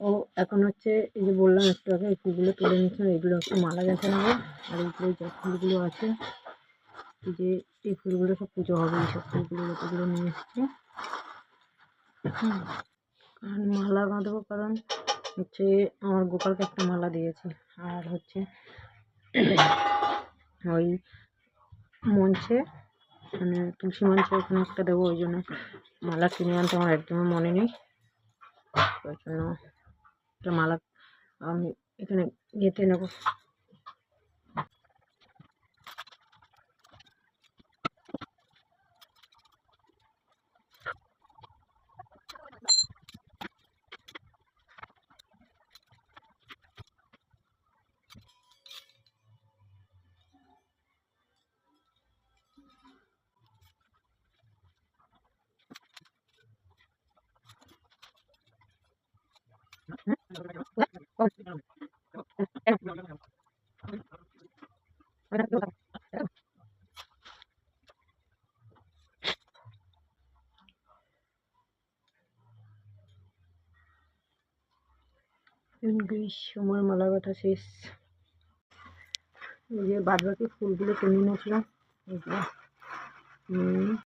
ও এখন হচ্ছে এই যে বললাম একটু আগে এই ফুলগুলো তুলে নিচ্ছিলাম, এগুলো একটু মালা গেঁথে নেবো। আর এইগুলো যে ফুলগুলো আছে, এই যে এই ফুলগুলো সব পুজো হবে, এইসব ফুলগুলো যতগুলো নিয়ে এসছে। কারণ মালা বাঁধবো, কারণ হচ্ছে আমার গোপালকে একটা মালা দিয়েছি। আর হচ্ছে ওই মঞ্চে মানে তুলসী মঞ্চে ওখানে একটা দেবো, ওই জন্য মালা কিনে আনতে আমার একদমই মনে নেই। ওই জন্য একটা মালা আমি এখানে গেঁথে নেবো। সময় মালা গাঁথা শেষ। এই যে বাদ বাকি ফুলগুলো কিনে নিয়েছিলাম, এগুলো